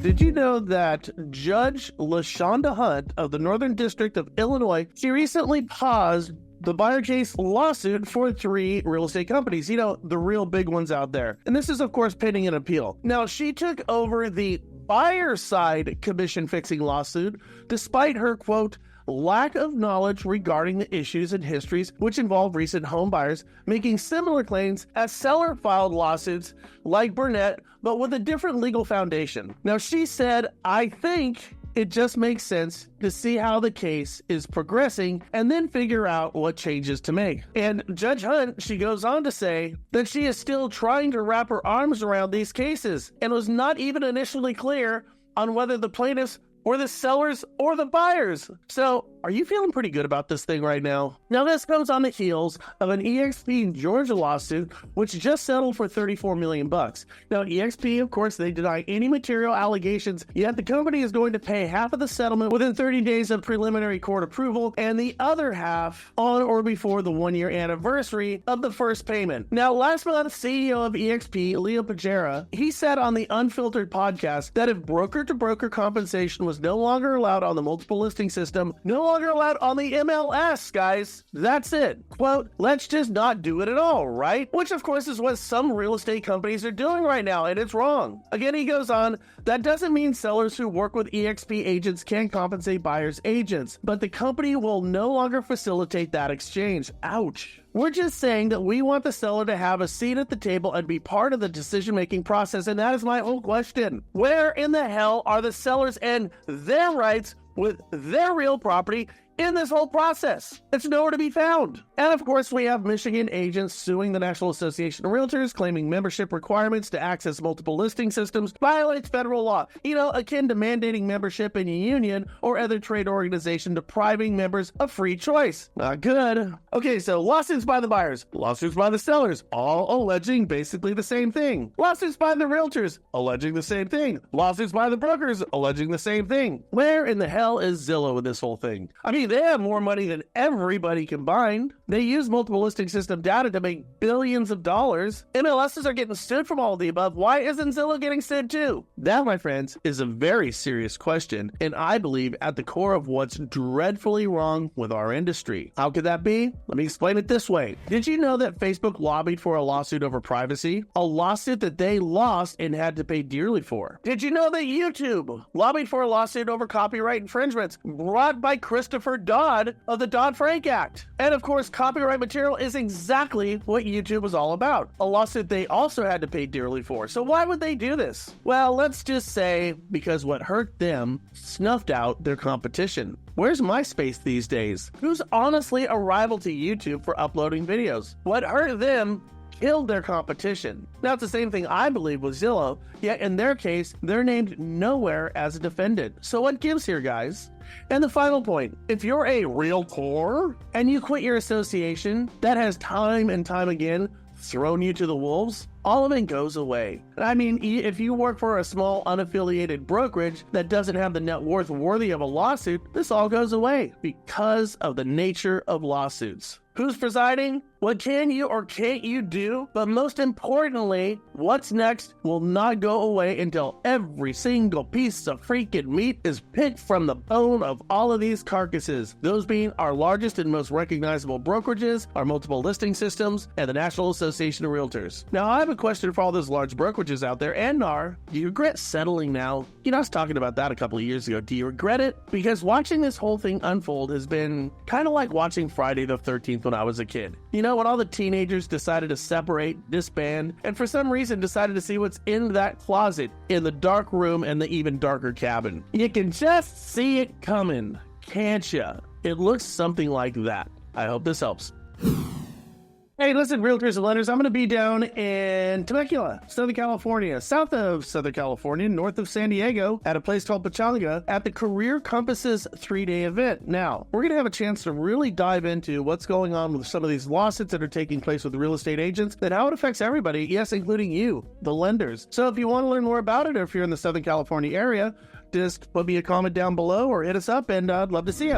Did you know that Judge LaShonda Hunt of the Northern District of Illinois, she recently paused the buyer case lawsuit for 3 real estate companies, the real big ones out there. And this is, of course, pending an appeal. Now, she took over the buyer side commission fixing lawsuit despite her, quote, lack of knowledge regarding the issues and histories which involve recent home buyers making similar claims as seller filed lawsuits like Burnett, but with a different legal foundation. Now, she said, I think it just makes sense to see how the case is progressing and then figure out what changes to make. And Judge Hunt, she goes on to say that she is still trying to wrap her arms around these cases and was not even initially clear on whether the plaintiffs or the sellers or the buyers. So, are you feeling pretty good about this thing right now? Now, this comes on the heels of an EXP Georgia lawsuit, which just settled for $34 million. Now, EXP, of course, they deny any material allegations, yet the company is going to pay half of the settlement within 30 days of preliminary court approval, and the other half on or before the 1-year anniversary of the first payment. Now, last month, CEO of EXP, Leo Pajera, he said on the Unfiltered podcast that if broker-to-broker compensation was no longer allowed on the multiple listing system, no longer allowed on the MLS, guys. That's it. Quote, let's just not do it at all, right? Which, of course, is what some real estate companies are doing right now, and it's wrong. Again, he goes on, that doesn't mean sellers who work with EXP agents can't compensate buyers' agents, but the company will no longer facilitate that exchange. Ouch. We're just saying that we want the seller to have a seat at the table and be part of the decision-making process, and that is my whole question. Where in the hell are the sellers and their rights with their real property in this whole process? It's nowhere to be found. And of course, we have Michigan agents suing the National Association of Realtors, claiming membership requirements to access multiple listing systems violates federal law, akin to mandating membership in a union or other trade organization, depriving members of free choice. Not good. Okay, so lawsuits by the buyers, lawsuits by the sellers, all alleging basically the same thing. Lawsuits by the realtors, alleging the same thing. Lawsuits by the brokers, alleging the same thing. Where in the hell is Zillow in this whole thing? I mean, they have more money than everybody combined. They use multiple listing system data to make billions of dollars. MLSs are getting sued from all of the above. Why isn't Zillow getting sued too? That, my friends, is a very serious question, and I believe at the core of what's dreadfully wrong with our industry. How could that be? Let me explain it this way. Did you know that Facebook lobbied for a lawsuit over privacy? A lawsuit that they lost and had to pay dearly for. Did you know that YouTube lobbied for a lawsuit over copyright infringements brought by Christopher Dodd of the Dodd-Frank Act? And of course, copyright material is exactly what YouTube was all about. A lawsuit they also had to pay dearly for. So why would they do this? Well, let's just say because what hurt them snuffed out their competition. Where's MySpace these days? Who's honestly a rival to YouTube for uploading videos? What hurt them killed their competition. Now, it's the same thing I believe with Zillow, yet in their case, they're named nowhere as a defendant. So what gives here, guys? And the final point, if you're a realtor and you quit your association that has time and time again thrown you to the wolves, all of it goes away. I mean, if you work for a small unaffiliated brokerage that doesn't have the net worth worthy of a lawsuit, this all goes away because of the nature of lawsuits. Who's presiding? What can you or can't you do? But most importantly, what's next will not go away until every single piece of freaking meat is picked from the bone of all of these carcasses. Those being our largest and most recognizable brokerages, our multiple listing systems, and the National Association of Realtors. Now, I have a question for all those large brokerages out there, and NAR. Do you regret settling now? I was talking about that a couple of years ago. Do you regret it? Because watching this whole thing unfold has been kind of like watching Friday the 13th when I was a kid. When all the teenagers decided to separate, disband, and for some reason decided to see what's in that closet, in the dark room and the even darker cabin. You can just see it coming, can't ya? It looks something like that. I hope this helps. Hey, listen, realtors and lenders, I'm going to be down in Temecula, Southern California, south of Southern California, north of San Diego, at a place called Pachanga, at the Career Compasses 3-day event. Now, we're going to have a chance to really dive into what's going on with some of these lawsuits that are taking place with real estate agents and how it affects everybody, yes, including you, the lenders. So if you want to learn more about it, or if you're in the Southern California area, just put me a comment down below or hit us up, and I'd love to see you.